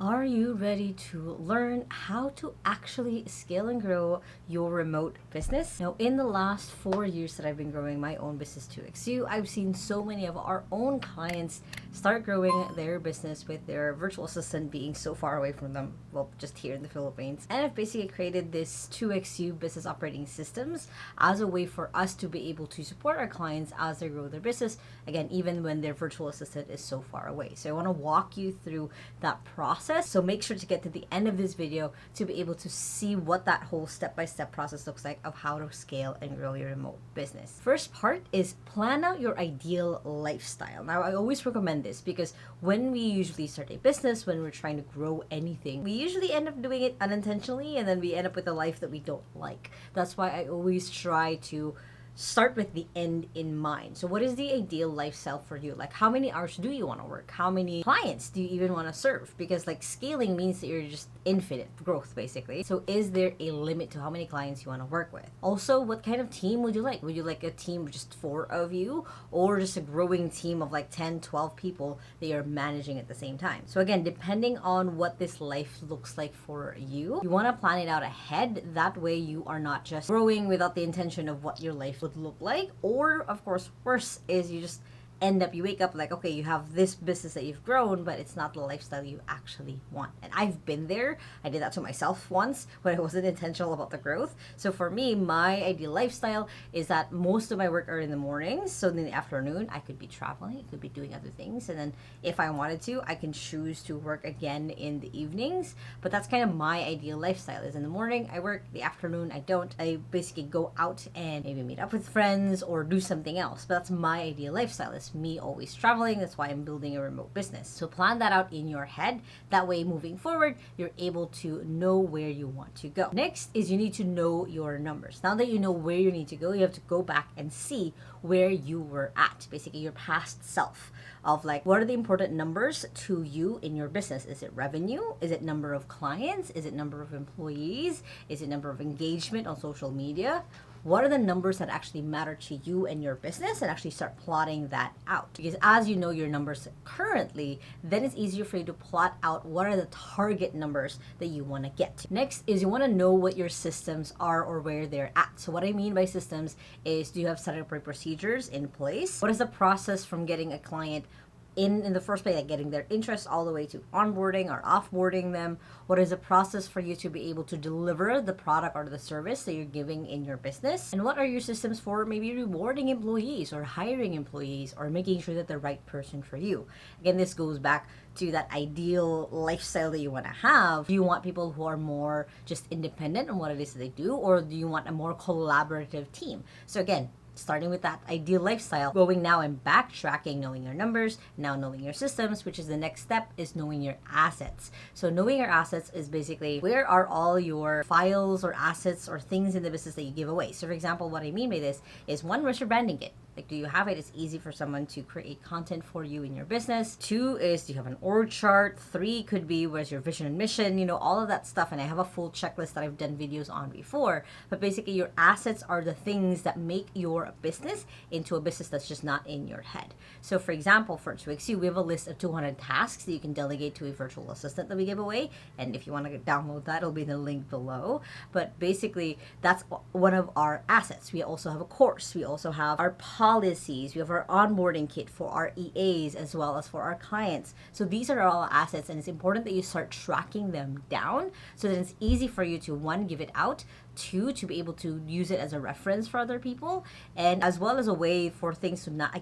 Are you ready to learn how to actually scale and grow your remote business? Now, in the last 4 years that I've been growing my own business 2XU, I've seen so many of our own clients start growing their business with their virtual assistant being so far away from them, well, just here in the Philippines. And I've basically created this 2XU business operating systems as a way for us to be able to support our clients as they grow their business, again, even when their virtual assistant is so far away. So I want to walk you through that process. So make sure to get to the end of this video to be able to see what that whole step-by-step process looks like of how to scale and grow your remote business. First part is plan out your ideal lifestyle. Now, I always recommend this because when we usually start a business, when we're trying to grow anything, we usually end up doing it unintentionally and then we end up with a life that we don't like. That's why I always try to start with the end in mind. So what is the ideal lifestyle for you? Like, how many hours do you want to work? How many clients do you even want to serve? Because like scaling means that you're just infinite growth basically. So is there a limit to how many clients you want to work with? Also, what kind of team would you like? Would you like a team of just 4 of you, or just a growing team of like 10, 12 people that you're managing at the same time? So again, depending on what this life looks like for you, you want to plan it out ahead. That way you are not just growing without the intention of what your life would look like. Or of course, worse is you just you wake up like, okay, you have this business that you've grown, but it's not the lifestyle you actually want. And I've been there. I did that to myself once when I wasn't intentional about the growth. So for me, my ideal lifestyle is that most of my work are in the mornings. So in the afternoon, I could be traveling, I could be doing other things. And then if I wanted to, I can choose to work again in the evenings. But that's kind of my ideal lifestyle is in the morning, I work, the afternoon, I don't. I basically go out and maybe meet up with friends or do something else. But that's my ideal lifestyle, is me always traveling. That's why I'm building a remote business. So plan that out in your head. That way, moving forward, you're able to know where you want to go. Next is you need to know your numbers. Now that you know where you need to go, you have to go back and see where you were at, basically your past self, of like, what are the important numbers to you in your business? Is it revenue? Is it number of clients? Is it number of employees? Is it number of engagement on social media? What are the numbers that actually matter to you and your business, and actually start plotting that out. Because as you know your numbers currently, then it's easier for you to plot out what are the target numbers that you want to get to. Next is you want to know what your systems are or where they're at. So what I mean by systems is, do you have set up procedures in place? What is the process from getting a client in the first place, like getting their interest all the way to onboarding or offboarding them? What is the process for you to be able to deliver the product or the service that you're giving in your business? And what are your systems for maybe rewarding employees or hiring employees or making sure that the right person for you? Again, this goes back to that ideal lifestyle that you want to have. Do you want people who are more just independent on what it is that they do, or do you want a more collaborative team? So again, starting with that ideal lifestyle, going now and backtracking, knowing your numbers, now knowing your systems, which is the next step, is knowing your assets. So knowing your assets is basically, where are all your files or assets or things in the business that you give away? So for example, what I mean by this is, one, where's your branding kit? Like, do you have it? It's easy for someone to create content for you in your business. 2 is, do you have an org chart? 3 could be, where's your vision and mission? You know, all of that stuff. And I have a full checklist that I've done videos on before. But basically, your assets are the things that make your business into a business that's just not in your head. So for example, for 2XU, we have a list of 200 tasks that you can delegate to a virtual assistant that we give away. And if you want to download that, it'll be in the link below. But basically, that's one of our assets. We also have a course. We also have our policies. We have our onboarding kit for our EAs as well as for our clients. So these are all assets, and it's important that you start tracking them down so that it's easy for you to, 1, give it out, 2, to be able to use it as a reference for other people, and as well as a way for things to not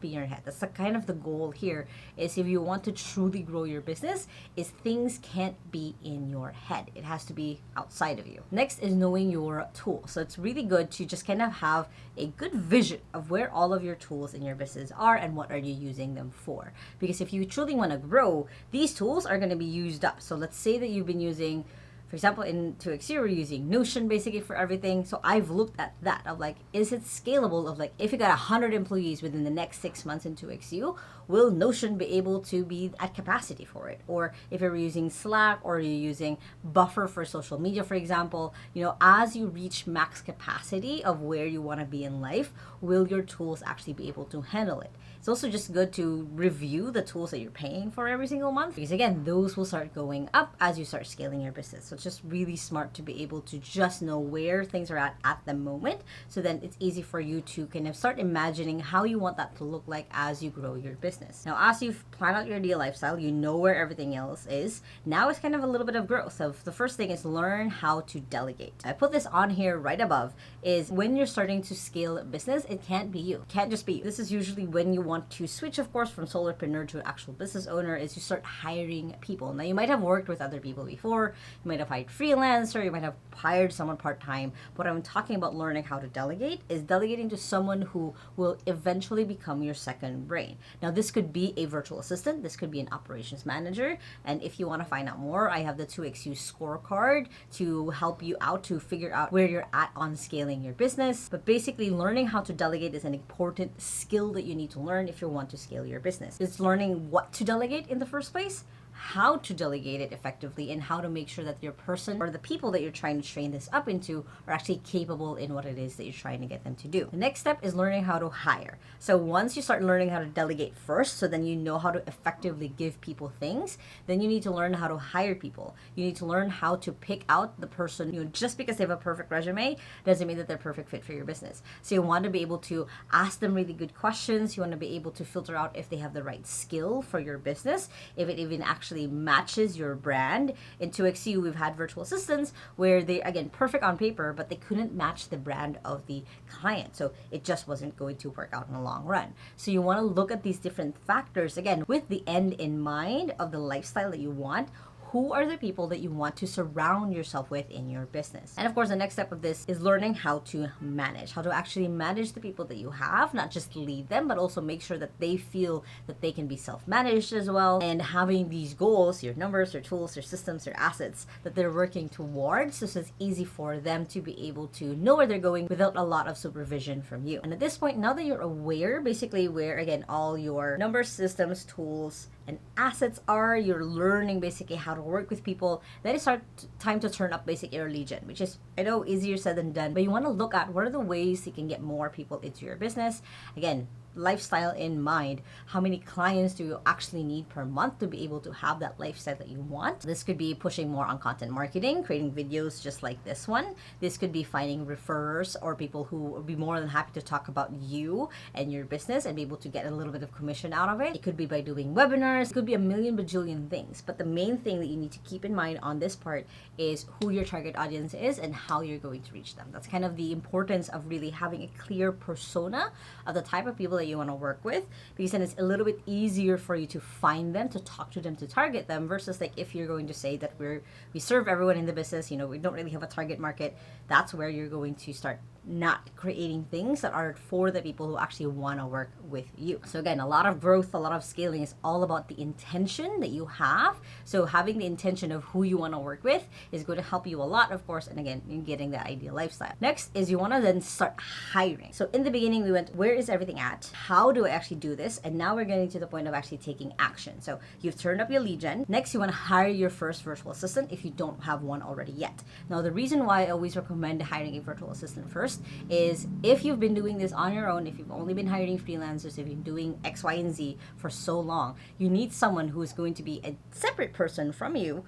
be in your head. That's the kind of the goal here, is if you want to truly grow your business, is things can't be in your head. It has to be outside of you. Next is knowing your tools. So it's really good to just kind of have a good vision of where all of your tools in your business are and what are you using them for. Because if you truly want to grow, these tools are going to be used up. So let's say that you've been using, for example, in 2XU, we're using Notion basically for everything. So I've looked at that of like, is it scalable? Of like, if you got 100 employees within the next 6 months in 2XU, will Notion be able to be at capacity for it? Or if you're using Slack or you're using Buffer for social media, for example, you know, as you reach max capacity of where you want to be in life, will your tools actually be able to handle it? It's also just good to review the tools that you're paying for every single month, because again, those will start going up as you start scaling your business. So it's just really smart to be able to just know where things are at the moment. So then it's easy for you to kind of start imagining how you want that to look like as you grow your business. Now, as you've planned out your ideal lifestyle, you know where everything else is. Now it's kind of a little bit of growth. So the first thing is learn how to delegate. I put this on here right above, is when you're starting to scale a business, it can't be you. It can't just be you. This is usually when you want to switch, of course, from solopreneur to actual business owner, is you start hiring people. Now, you might have worked with other people before. You might have hired freelancer. You might have hired someone part-time. What I'm talking about learning how to delegate is delegating to someone who will eventually become your second brain. Now, this could be a virtual assistant. This could be an operations manager. And if you want to find out more, I have the 2XU scorecard to help you out to figure out where you're at on scaling your business. But basically, learning how to delegate is an important skill that you need to learn if you want to scale your business. It's learning what to delegate in the first place, how to delegate it effectively, and how to make sure that your person or the people that you're trying to train this up into are actually capable in what it is that you're trying to get them to do. The next step is learning how to hire. So once you start learning how to delegate first, so then you know how to effectively give people things, then you need to learn how to hire people. You need to learn how to pick out the person. Just because they have a perfect resume doesn't mean that they're perfect fit for your business. So you want to be able to ask them really good questions. You want to be able to filter out if they have the right skill for your business, if it even actually matches your brand. In 2XU, we've had virtual assistants where they, again, perfect on paper, but they couldn't match the brand of the client. So it just wasn't going to work out in the long run. So you want to look at these different factors, again, with the end in mind of the lifestyle that you want. Who are the people that you want to surround yourself with in your business? And of course, the next step of this is learning how to manage, how to actually manage the people that you have, not just lead them, but also make sure that they feel that they can be self-managed as well. And having these goals, your numbers, your tools, your systems, your assets that they're working towards, so it's easy for them to be able to know where they're going without a lot of supervision from you. And at this point, now that you're aware, basically where, again, all your numbers, systems, tools, and assets are, you're learning basically how to work with people, then it's time to turn up basically your lead gen, which is, I know, easier said than done, but you want to look at what are the ways you can get more people into your business. Again, lifestyle in mind. How many clients do you actually need per month to be able to have that lifestyle that you want? This could be pushing more on content marketing, creating videos just like this one. This could be finding referrers or people who would be more than happy to talk about you and your business and be able to get a little bit of commission out of it. It could be by doing webinars. It could be a million bajillion things. But the main thing that you need to keep in mind on this part is who your target audience is and how you're going to reach them. That's kind of the importance of really having a clear persona of the type of people that you want to work with, because then it's a little bit easier for you to find them, to talk to them, to target them, versus like if you're going to say that we serve everyone in the business, we don't really have a target market. That's where you're going to start not creating things that are for the people who actually want to work with you. So again, a lot of growth, a lot of scaling is all about the intention that you have. So having the intention of who you want to work with is going to help you a lot, of course, and again, in getting that ideal lifestyle. Next is you want to then start hiring. So in the beginning, we went, where is everything at? How do I actually do this? And now we're getting to the point of actually taking action. So you've turned up your lead gen. Next, you want to hire your first virtual assistant if you don't have one already yet. Now, the reason why I always recommend hiring a virtual assistant first is if you've been doing this on your own, if you've only been hiring freelancers, if you've been doing X, Y, and Z for so long, you need someone who is going to be a separate person from you,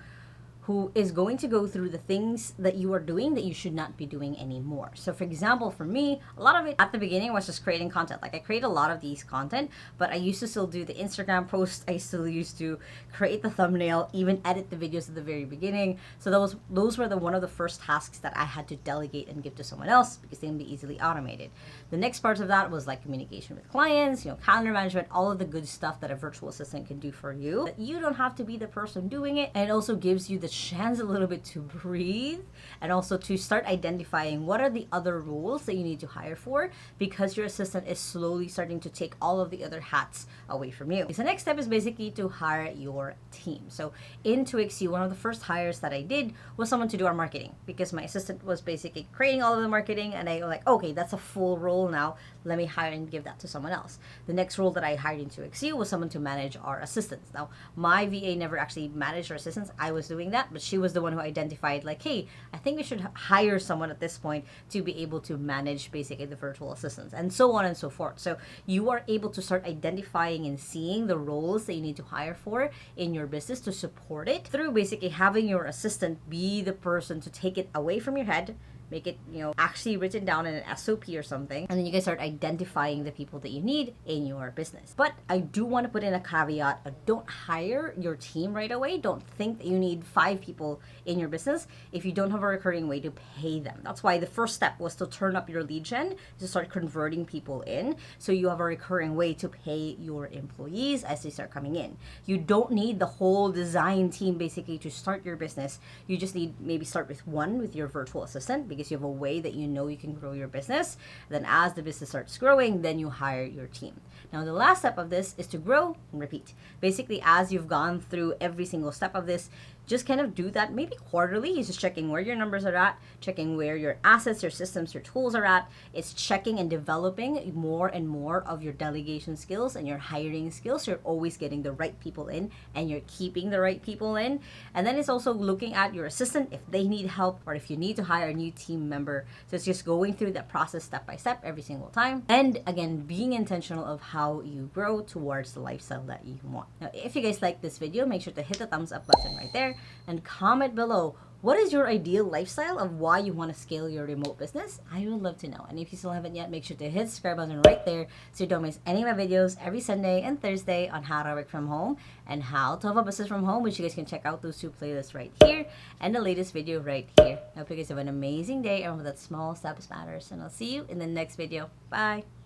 who is going to go through the things that you are doing that you should not be doing anymore. So for example, for me, a lot of it at the beginning was just creating content. Like I create a lot of these content, but I used to still do the Instagram posts. I still used to create the thumbnail, even edit the videos at the very beginning. So those were one of the first tasks that I had to delegate and give to someone else because they can be easily automated. The next part of that was like communication with clients, calendar management, all of the good stuff that a virtual assistant can do for you. But you don't have to be the person doing it. And it also gives you the chance a little bit to breathe and also to start identifying what are the other roles that you need to hire for, because your assistant is slowly starting to take all of the other hats away from you. So the next step is basically to hire your team. So in 2XU, one of the first hires that I did was someone to do our marketing, because my assistant was basically creating all of the marketing, and I was like, okay, that's a full role now. Let me hire and give that to someone else. The next role that I hired in 2XU was someone to manage our assistants. Now, my VA never actually managed our assistants. I was doing that. that, but she was the one who identified like, hey, I think we should hire someone at this point to be able to manage basically the virtual assistants, and so on and so forth. So you are able to start identifying and seeing the roles that you need to hire for in your business to support it through basically having your assistant be the person to take it away from your head, make it, actually written down in an SOP or something. And then you guys start identifying the people that you need in your business. But I do want to put in a caveat. Don't hire your team right away. Don't think that you need 5 people in your business if you don't have a recurring way to pay them. That's why the first step was to turn up your lead gen, to start converting people in, so you have a recurring way to pay your employees as they start coming in. You don't need the whole design team basically to start your business. You just need maybe start with one with your virtual assistant, because you have a way that you know you can grow your business. Then as the business starts growing, then you hire your team. Now the last step of this is to grow and repeat. Basically, as you've gone through every single step of this, just kind of do that maybe quarterly. You're just checking where your numbers are at, checking where your assets, your systems, your tools are at. It's checking and developing more and more of your delegation skills and your hiring skills. So you're always getting the right people in and you're keeping the right people in. And then it's also looking at your assistant if they need help or if you need to hire a new team member. So it's just going through that process step by step every single time. And again, being intentional of how you grow towards the lifestyle that you want. Now, if you guys like this video, make sure to hit the thumbs up button right there and comment below, what is your ideal lifestyle of why you want to scale your remote business? I would love to know. And if you still haven't yet, make sure to hit the subscribe button right there so you don't miss any of my videos every Sunday and Thursday on how to work from home and how to have a business from home, which you guys can check out those 2 playlists right here and the latest video right here. I hope you guys have an amazing day. And remember that small steps matters. And I'll see you in the next video. Bye.